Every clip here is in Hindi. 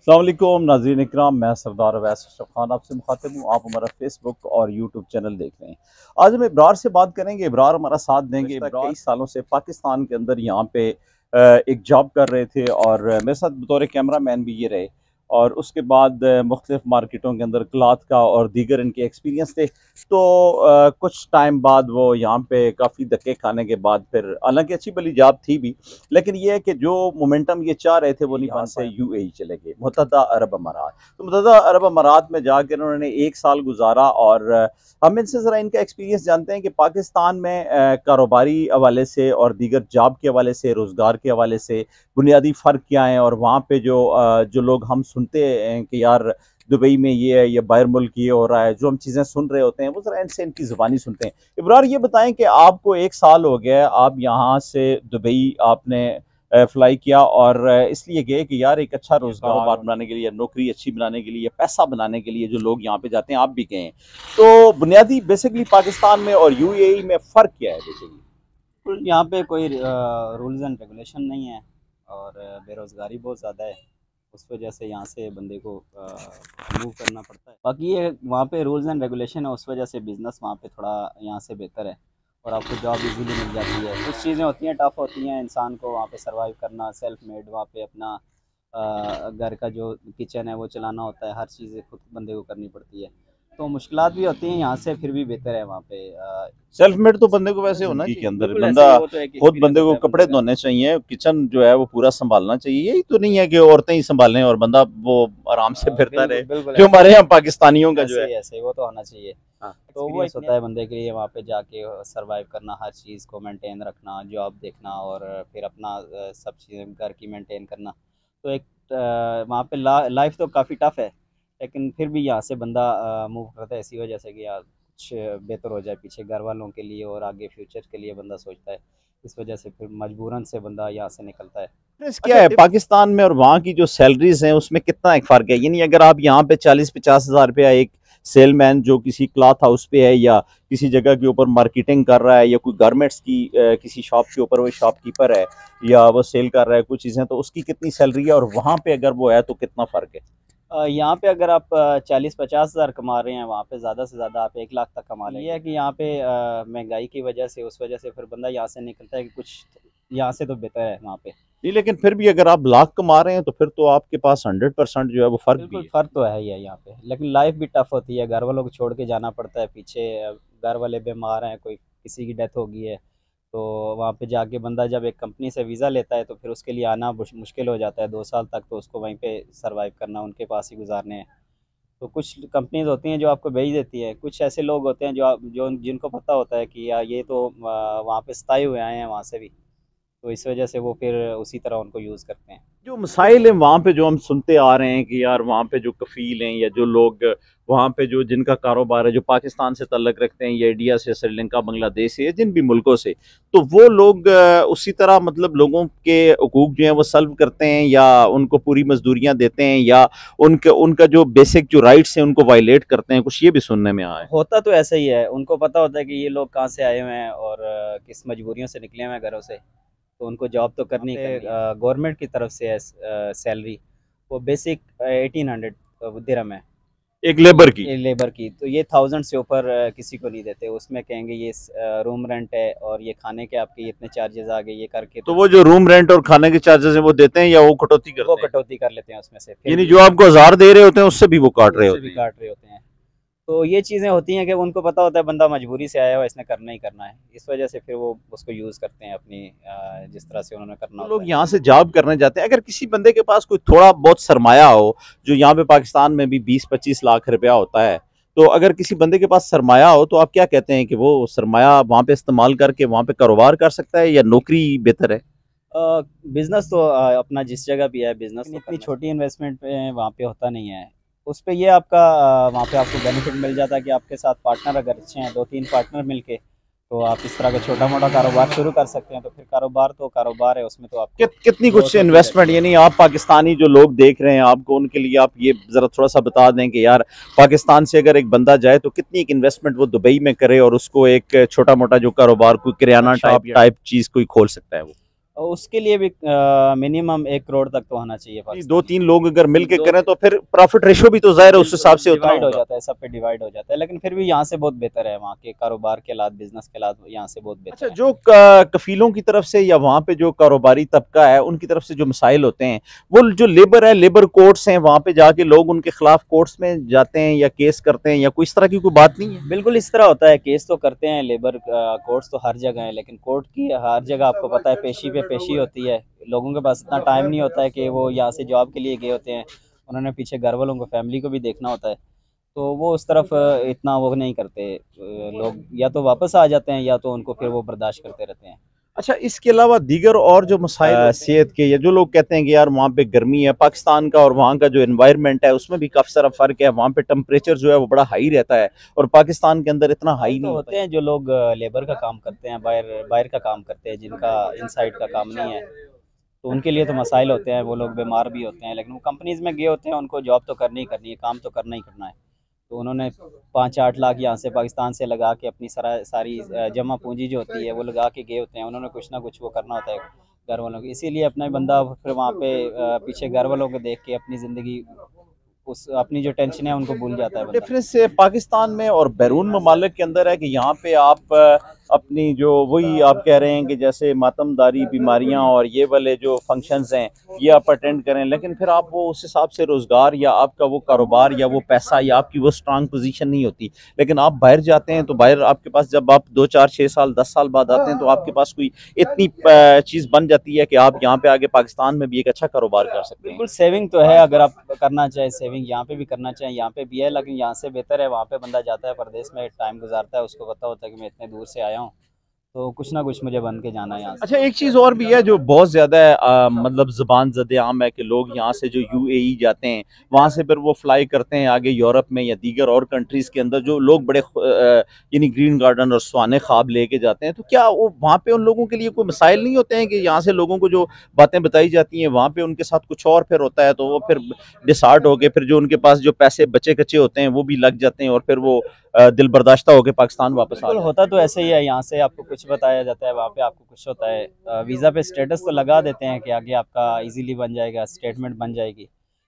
अस्सलाम वालेकुम नाज़रीन इकराम, मैं सरदार अवैस अशरफ खान आपसे मुखातिब हूँ। आप हमारा फेसबुक और यूट्यूब चैनल देख रहे हैं। आज हम इब्रार से बात करेंगे। इब्रार हमारा साथ देंगे। इब्रार कई सालों से पाकिस्तान के अंदर यहाँ पे एक जॉब कर रहे थे और मेरे साथ बतौर कैमरा मैन भी ये रहे। और उसके बाद मुख्तलिफ मार्केटों के अंदर क्लॉथ का और दीगर इनके एक्सपीरियंस थे। तो कुछ टाइम बाद वो यहाँ पे काफ़ी धक्के खाने के बाद फिर, हालांकि अच्छी भली जॉब थी भी, लेकिन ये है कि जो मोमेंटम ये चाह रहे थे वो नहीं बन पाए। यूएई चले गए, मुत्तहदा अरब अमारात। तो मुत्तहदा अरब अमारात में जाकर उन्होंने 1 साल गुजारा और हम इनसे ज़रा इनका एक्सपीरियंस जानते हैं कि पाकिस्तान में कारोबारी हवाले से और दीगर जॉब के हवाले से, रोज़गार के हवाले से बुनियादी फ़र्क क्या है। और वहाँ पे जो लोग हम सुनते हैं कि यार दुबई में ये है या बाहर मुल्क ये हो रहा है, जो हम चीज़ें सुन रहे होते हैं वो ज़रा इनसे इनकी ज़ुबानी सुनते हैं। इब्रार ये बताएं कि आपको 1 साल हो गया, आप यहाँ से दुबई आपने फ्लाई किया और इसलिए गए कि यार एक अच्छा रोजगार बनाने के लिए, नौकरी अच्छी बनाने के लिए, पैसा बनाने के लिए जो लोग यहाँ पे जाते हैं, आप भी गए। तो बुनियादी बेसिकली पाकिस्तान में और यूएई में फ़र्क क्या है बेसिकली? यहाँ पे कोई रूल्स एंड रेगुलेशन नहीं है और बेरोज़गारी बहुत ज़्यादा है। उस वजह से यहाँ से बंदे को मूव करना पड़ता है। बाकी ये वहाँ पे रूल्स एंड रेगुलेशन है, उस वजह से बिज़नेस वहाँ पे थोड़ा यहाँ से बेहतर है और आपको जॉब इजीली मिल जाती है। कुछ चीज़ें होती हैं, टफ़ होती हैं, इंसान को वहाँ पे सर्वाइव करना, सेल्फ मेड वहाँ पे अपना घर का जो किचन है वो चलाना होता है, हर चीज़ें खुद बंदे को करनी पड़ती है। तो मुश्किलात भी होती हैं, यहाँ से फिर भी बेहतर है वहाँ पे। सेल्फ मेड तो बंदे को वैसे होना चाहिए, के अंदर बिल्कुल ऐसे बंदा ही है, वो तो एक खुद बंदे एक्सपीरियंस को होता है बंदे कपड़े का। धोने चाहिए, किचन जो है वो पूरा संभालना चाहिए। यही तो नहीं है कि औरतें ही संभालें और बंदा वो आराम से फिरता बिल्कुल रहे, बिल्कुल जो ऐसे हमारे ही यहाँ पाकिस्तानियों का जो है। ऐसे ही वो तो होना चाहिए। हाँ। तो वो एक्सपीरियंस होता है बंदे के लिए वहाँ पे जाके सरवाइव करना, हर चीज़ को मेंटेन रखना, जॉब देखना और फिर अपना सब चीज़ें घर की मेंटेन करना। तो एक वहाँ पे लाइफ तो काफ़ी टफ है, लेकिन फिर भी यहाँ से बंदा मूव करता है इसी वजह से कि यार कुछ बेहतर हो जाए पीछे घर वालों के लिए और आगे फ्यूचर के लिए बंदा सोचता है। इस वजह से फिर मजबूरन से बंदा यहाँ से निकलता है। डिफरेंस क्या है पाकिस्तान में और वहाँ की जो सैलरीज हैं उसमें कितना एक फ़र्क है? यानी अगर आप यहाँ पे 40-50 हज़ार रुपया एक सेलमैन जो किसी क्लॉथ हाउस पे है या किसी जगह के ऊपर मार्केटिंग कर रहा है या कोई गारमेंट्स की किसी शॉप के ऊपर वो शॉपकीपर है या वो सेल कर रहा है कुछ चीज़ें, तो उसकी कितनी सैलरी है और वहाँ पे अगर वो है तो कितना फ़र्क है? यहाँ पे अगर आप 40-50 हज़ार कमा रहे हैं, वहाँ पे ज़्यादा से ज़्यादा आप 1 लाख तक कमा लेंगे। ये है कि यहाँ पे महंगाई की वजह से, उस वजह से फिर बंदा यहाँ से निकलता है कि कुछ यहाँ से तो बेहतर है वहाँ पे। नहीं, लेकिन फिर भी अगर आप लाख कमा रहे हैं तो फिर तो आपके पास 100% जो है वो फ़र्क भी बिल्कुल है। फ़र्क तो है ही है यहाँ पे, लेकिन लाइफ भी टफ होती है, घर वालों को छोड़ के जाना पड़ता है पीछे। घर वाले बीमार हैं, कोई किसी की डेथ हो गई है, तो वहाँ पे जाके बंदा जब एक कंपनी से वीज़ा लेता है तो फिर उसके लिए आना मुश्किल हो जाता है। 2 साल तक तो उसको वहीं पे सर्वाइव करना, उनके पास ही गुजारने हैं। तो कुछ कंपनीज होती हैं जो आपको भेज देती है, कुछ ऐसे लोग होते हैं जो जिनको पता होता है कि यार ये तो वहाँ पे स्थायी हुए आए हैं वहाँ से भी, तो इस वजह से वो फिर उसी तरह उनको यूज़ करते हैं। जो मसाइल हैं वहाँ पे जो हम सुनते आ रहे हैं कि यार वहाँ पे जो कफ़ील हैं या जो लोग वहाँ पे जो जिनका कारोबार है, जो पाकिस्तान से तल्लक रखते हैं या इंडिया से, श्रीलंका, बांग्लादेश से या जिन भी मुल्कों से, तो वो लोग उसी तरह मतलब लोगों के हकूक़ जो हैं वो सल्व करते हैं या उनको पूरी मजदूरियाँ देते हैं या उनके उनका जो बेसिक जो राइट्स हैं उनको वायलेट करते हैं? कुछ ये भी सुनने में आया है। होता तो ऐसा ही है, उनको पता होता है कि ये लोग कहाँ से आए हुए हैं और किस मजबूरियों से निकले हुए हैं घरों से, तो उनको जॉब तो करनी ही करनी है। गवर्नमेंट की तरफ से है सैलरी, वो बेसिक 1800 दिरहम है एक लेबर की। ये लेबर की। तो ये 1000 से ऊपर किसी को नहीं देते, उसमें कहेंगे ये रूम रेंट है और ये खाने के आपके इतने चार्जेस आ गए, ये करके तो तो वो जो रूम रेंट और खाने के चार्जेस हैं वो देते हैं या वो कटौती वो करते हैं? कटौती कर लेते हैं उसमें से, फिर यानी भी जो आपको 1000 दे रहे होते हैं उससे भी वो काट रहे उससे होते भी हैं? काट रहे होते हैं। तो ये चीज़ें होती हैं कि उनको पता होता है बंदा मजबूरी से आया हुआ, इसने करना ही करना है, इस वजह से फिर वो उसको यूज़ करते हैं अपनी जिस तरह से उन्होंने करना तो होता लोग है। यहाँ से जॉब करने जाते हैं। अगर किसी बंदे के पास कोई थोड़ा बहुत सरमाया हो, जो यहाँ पे पाकिस्तान में भी 20-25 लाख रुपया होता है, तो अगर किसी बंदे के पास सरमाया हो तो आप क्या कहते हैं कि वो सरमाया वहाँ पे इस्तेमाल करके वहाँ पे कारोबार कर सकता है या नौकरी बेहतर है? बिज़नेस तो अपना जिस जगह भी है बिज़नेस तो इतनी छोटी इन्वेस्टमेंट पे वहाँ पे होता नहीं है। उस पे ये आपका वहाँ पे आपको बेनिफिट मिल जाता है कि आपके साथ पार्टनर अगर अच्छे हैं, 2-3 पार्टनर मिलके, तो आप इस तरह का छोटा-मोटा कारोबार शुरू कर सकते हैं। तो फिर कारोबार तो कारोबार है, उसमें तो आपको कितनी कुछ ग्रोथ होती इन्वेस्टमेंट, रहती है। यानी आप पाकिस्तानी जो लोग देख रहे हैं आपको, उनके लिए आप ये ज़रा थोड़ा सा बता दें कि यार पाकिस्तान से अगर एक बंदा जाए तो कितनी एक इन्वेस्टमेंट वो दुबई में करे और उसको एक छोटा मोटा जो कारोबार, कोई किराना अच्छा शॉप टाइप चीज़ कोई खोल सकता है वो? और उसके लिए भी मिनिमम 1 करोड़ तक तो होना चाहिए नहीं, दो पाकिस्तान तीन लोग अगर मिल के दो करें तो फिर प्रॉफिट रेशो भी तो जाहिर है उस हिसाब से उतना डिवाइड हो होगा। जाता है, सब पे डिवाइड हो जाता है, लेकिन फिर भी यहाँ से बहुत बेहतर है, वहाँ के कारोबार के हालात, बिजनेस के हालात यहाँ से बहुत अच्छा, बेहतर है। जो कफीलों की तरफ से या वहाँ पे जो कारोबारी तबका है उनकी तरफ से जो मसाइल होते हैं, वो जो लेबर है, लेबर कोर्ट्स हैं, वहाँ पे जाके लोग उनके खिलाफ कोर्ट्स में जाते हैं या केस करते हैं, या कोई इस तरह की कोई बात नहीं है? बिल्कुल इस तरह होता है, केस तो करते हैं, लेबर कोर्ट्स तो हर जगह है, लेकिन कोर्ट की हर जगह आपको पता है पेशी पे पेशी होती है। लोगों के पास इतना टाइम नहीं होता है कि वो यहाँ से जॉब के लिए गए होते हैं, उन्होंने पीछे घर वालों को, फैमिली को भी देखना होता है, तो वो उस तरफ इतना वो नहीं करते। लोग या तो वापस आ जाते हैं या तो उनको फिर वो बर्दाश्त करते रहते हैं। अच्छा, इसके अलावा दीगर और जो मसाइल सेहत के, या जो लोग कहते हैं कि यार वहाँ पे गर्मी है, पाकिस्तान का और वहाँ का जो एनवायरनमेंट है उसमें भी काफ़ी सारा फ़र्क है, वहाँ पे टेम्परेचर जो है वो बड़ा हाई रहता है और पाकिस्तान के अंदर इतना हाई तो नहीं होते होता। हैं जो लोग लेबर का काम करते हैं, बाहर बाहर का काम करते हैं, जिनका इनसाइड का काम नहीं है, तो उनके लिए तो मसाइल होते हैं, वो लोग बीमार भी होते हैं, लेकिन वो कंपनीज में गए होते हैं, उनको जॉब तो करनी ही करनी है, काम तो करना ही करना है। तो उन्होंने 5-8 लाख यहाँ से पाकिस्तान से लगा के अपनी सारी जमा पूंजी जो होती है वो लगा के गए होते हैं, उन्होंने कुछ ना कुछ वो करना होता है घर वालों को, इसीलिए अपना ही बंदा फिर वहाँ पे पीछे घर वालों को देख के अपनी ज़िंदगी, उस अपनी जो टेंशन है उनको भूल जाता है बंदा। डिफरेंस पाकिस्तान में और बैरून ममालिक के अंदर है कि यहाँ पे आप अपनी जो वही आप कह रहे हैं कि जैसे मातमदारी, बीमारियां और ये वाले जो फंक्शंस हैं ये आप अटेंड करें, लेकिन फिर आप वो उस हिसाब से रोजगार या आपका वो कारोबार या वो पैसा या आपकी वो स्ट्रांग पोजीशन नहीं होती। लेकिन आप बाहर जाते हैं तो बाहर आपके पास जब आप 2 4 6 साल 10 साल बाद आते हैं तो आपके पास कोई इतनी चीज बन जाती है कि आप यहाँ पे आगे पाकिस्तान में भी एक अच्छा कारोबार कर सकते हैं। बिल्कुल सेविंग तो है, अगर आप करना चाहें सेविंग यहाँ पे भी करना चाहें, यहाँ पे भी है, लेकिन यहाँ से बेहतर है, वहाँ पे बंदा जाता है परदेश में टाइम गुजारता है, उसको पता होता है कि मैं इतने दूर से आया हूँ, तो कुछ ना कुछ मुझे बन के जाना है यहाँ से। अच्छा, एक चीज़ और भी है जो बहुत ज़्यादा है, मतलब ज़ुबान ज़द-ए-आम है कि लोग यहाँ से जो यूएई जाते हैं, वहाँ से फिर वो फ्लाई करते हैं आगे यूरोप में या दीगर और कंट्रीज़ के अंदर, जो लोग बड़े यानी ग्रीन गार्डन और सुहाने ख्वाब लेके जाते हैं, तो क्या वो वहाँ पे उन लोगों के लिए कोई मसाइल नहीं होते हैं कि यहाँ से लोगों को जो बातें बताई जाती हैं, वहाँ पे उनके साथ कुछ और फिर होता है, तो वो फिर डिसहार्ट हो के फिर जो उनके पास जो पैसे बचे-कचे होते हैं, वो भी लग जाते हैं और फिर वो दिल बर्दाश्ता होके पाकिस्तान वापस आ बिल्कुल जाते हैं? होता तो ऐसे ही है, यहाँ से आपको कुछ बताया जाता है, वहाँ पे आपको कुछ होता है, वीज़ा पे स्टेटस तो लगा देते हैं कि आगे आपका इजीली बन जाएगा, स्टेटमेंट बन जाएगी,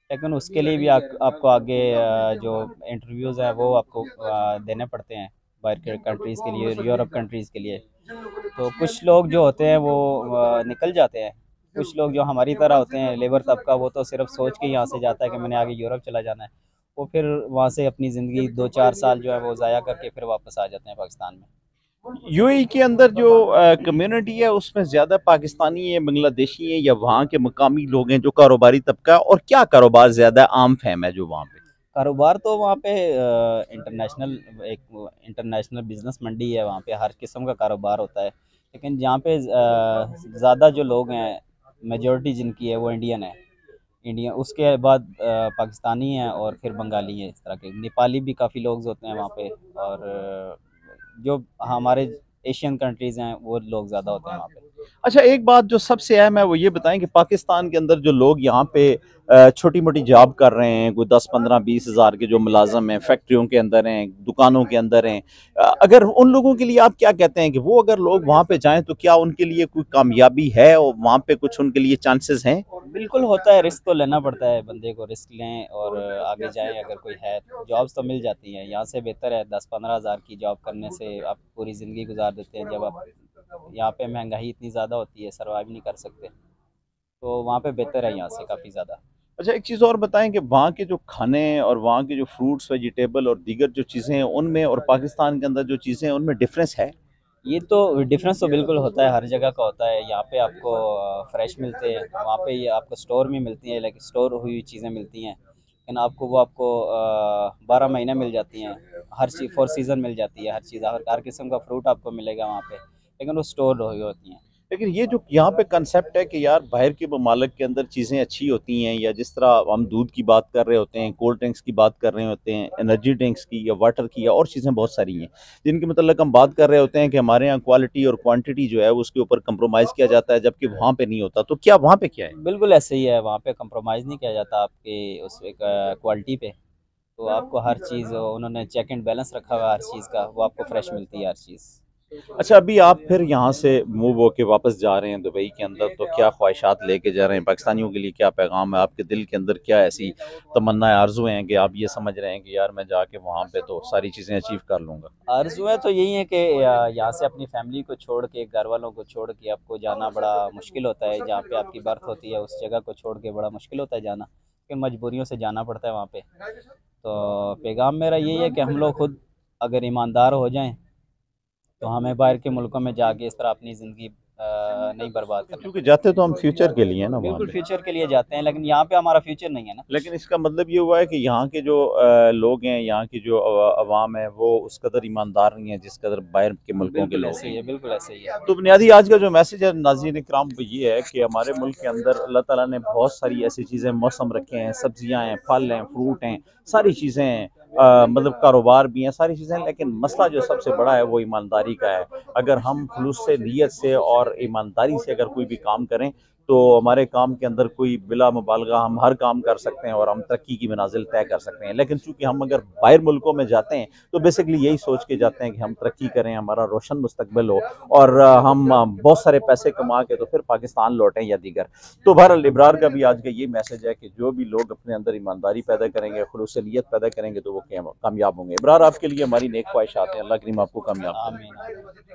लेकिन उसके लिए भी आपको आगे जो इंटरव्यूज़ हैं वो आपको देने पड़ते हैं, बाहर के कंट्रीज़ के लिए, यूरोप कंट्रीज़ के लिए। तो कुछ लोग जो होते हैं वो निकल जाते हैं, कुछ लोग जो हमारी तरह होते हैं लेबर तबका, वो तो सिर्फ सोच के यहाँ से जाता है कि मैंने आगे यूरोप चला जाना है, वो फिर वहाँ से अपनी ज़िंदगी 2-4 साल जो है वो ज़ाया करके फिर वापस आ जाते हैं पाकिस्तान में। यूएई के अंदर जो कम्युनिटी है उसमें ज्यादा पाकिस्तानी है, बांग्लादेशी है, या वहाँ के मकामी लोग हैं जो कारोबारी तबका है, और क्या कारोबार ज्यादा आम फैम है जो वहाँ पे? कारोबार तो वहाँ पे इंटरनेशनल, एक इंटरनेशनल बिजनेस मंडी है, वहाँ पे हर किस्म का कारोबार होता है, लेकिन जहाँ पे ज़्यादा जो लोग हैं, मेजोरिटी जिनकी है वो इंडियन है, इंडिया, उसके बाद पाकिस्तानी हैं और फिर बंगाली हैं, इस तरह के नेपाली भी काफ़ी लोग होते हैं वहाँ पे, और जो हमारे एशियन कंट्रीज़ हैं वो लोग ज़्यादा होते हैं वहाँ पे। अच्छा, एक बात जो सबसे अहम है वो ये बताएं कि पाकिस्तान के अंदर जो लोग यहाँ पे छोटी मोटी जॉब कर रहे हैं, कोई 10 15 20 हज़ार के जो मुलाजम हैं, फैक्ट्रियों के अंदर हैं, दुकानों के अंदर हैं, अगर उन लोगों के लिए आप क्या कहते हैं कि वो अगर लोग वहाँ पे जाएं तो क्या उनके लिए कोई कामयाबी है और वहाँ पे कुछ उनके लिए चांसेस हैं? बिल्कुल होता है, रिस्क तो लेना पड़ता है बंदे को, रिस्क लें और आगे जाएं, अगर कोई है, जॉब्स तो मिल जाती हैं, यहाँ से बेहतर है 10-15 हज़ार की जॉब करने से आप पूरी ज़िंदगी गुजार देते हैं, जब आप यहाँ पे महंगाई इतनी ज़्यादा होती है, सर्वाइव नहीं कर सकते, तो वहाँ पे बेहतर है यहाँ से काफ़ी ज़्यादा। अच्छा, एक चीज़ और बताएं कि वहाँ के जो खाने और वहाँ के जो फ्रूट्स, वेजिटेबल और दीगर जो चीज़ें हैं उनमें और पाकिस्तान के अंदर जो चीज़ें हैं उनमें डिफरेंस है? ये तो डिफरेंस तो बिल्कुल होता है, हर जगह का होता है, यहाँ पे आपको फ्रेश मिलते हैं, वहाँ पे ये आपको स्टोर में मिलती है, लेकिन स्टोर हुई हुई चीज़ें मिलती हैं, लेकिन आपको 12 महीने मिल जाती हैं, हर चीज़ फॉर सीज़न मिल जाती है, हर चीज़, हर किस्म का फ्रूट आपको मिलेगा वहाँ पे, लेकिन वो स्टोर हुई होती हैं। लेकिन ये जो यहाँ पे कंसेप्ट है कि यार बाहर के ममालिक के अंदर चीज़ें अच्छी होती हैं, या जिस तरह हम दूध की बात कर रहे होते हैं, कोल्ड ड्रिंक्स की बात कर रहे होते हैं, एनर्जी ड्रिंक्स की या वाटर की या और चीज़ें बहुत सारी हैं जिनके मतलब हम बात कर रहे होते हैं कि हमारे यहाँ क्वालिटी और क्वांटिटी जो है उसके ऊपर कंप्रोमाइज़ किया जाता है, जबकि वहाँ पे नहीं होता, तो क्या वहाँ पे क्या है? बिल्कुल ऐसे ही है, वहाँ पे कंप्रोमाइज़ नहीं किया जाता आपके उस एक क्वालिटी पे, तो आपको हर चीज़ उन्होंने चेक एंड बैलेंस रखा हुआ है हर चीज़ का, वो आपको फ्रेश मिलती है हर चीज़। अच्छा, अभी आप फिर यहाँ से मूव होके वापस जा रहे हैं दुबई के अंदर, तो क्या ख्वाहिशात लेके जा रहे हैं? पाकिस्तानियों के लिए क्या पैगाम है? आपके दिल के अंदर क्या ऐसी तमन्नाएं, आरज़ू हैं कि आप ये समझ रहे हैं कि यार मैं जाके वहाँ पे तो सारी चीज़ें अचीव कर लूँगा? आरज़ुएँ तो यही है कि यहाँ से अपनी फैमिली को छोड़ के, घर वालों को छोड़ के आपको जाना बड़ा मुश्किल होता है। जहाँ पे आपकी बर्थ होती है, उस जगह को छोड़ के बड़ा मुश्किल होता है जाना, कि मजबूरियों से जाना पड़ता है वहाँ पे। तो पैगाम मेरा यही है कि हम लोग खुद अगर ईमानदार हो जाएँ, तो हमें बाहर के मुल्कों में जाके इस तरह अपनी ज़िंदगी नहीं बर्बाद करनी क्योंकि पड़ेगी। जाते तो हम फ्यूचर के लिए हैं ना वहाँ बिल्कुल पे। फ्यूचर के लिए जाते हैं, लेकिन यहाँ पे हमारा फ्यूचर नहीं है ना। लेकिन इसका मतलब ये हुआ है कि यहाँ के जो लोग हैं, यहाँ की जो अवाम है, वो उस कदर ईमानदार नहीं है जिस कदर बाहर के मुल्कों के बिल्कुल लोग ऐसे ही हैं। है, बिल्कुल ऐसे ही है। तो बुनियादी आज का जो मैसेज है नाज़रीन इकराम वो ये है कि हमारे मुल्क के अंदर अल्लाह ताला ने बहुत सारी ऐसी चीज़ें मौसम रखे हैं, सब्जियां हैं, फल हैं, फ्रूट हैं, सारी चीज़ें हैं, मतलब कारोबार भी हैं, सारी चीज़ें हैं, लेकिन मसला जो सबसे बड़ा है वो ईमानदारी का है। अगर हम खुलूस से, नीयत से और ईमानदारी से अगर कोई भी काम करें, तो हमारे काम के अंदर कोई बिला मुबालगा हम हर काम कर सकते हैं और हम तरक्की की मनाजिल तय कर सकते हैं। लेकिन चूंकि हम अगर बाहर मुल्कों में जाते हैं, तो बेसिकली यही सोच के जाते हैं कि हम तरक्की करें, हमारा रोशन मुस्तकबिल हो और हम बहुत सारे पैसे कमा के तो फिर पाकिस्तान लौटें या दीगर। तो बहरहाल इब्रार का भी आज का ये मैसेज है कि जो भी लोग अपने अंदर ईमानदारी पैदा करेंगे, खुलूस नीयत पैदा करेंगे, तो वो कामयाब होंगे। इब्रार, आपके लिए हमारी नेक ख्वाहिशात हैं, अल्लाह करीम आपको कामयाब करे। आमीन।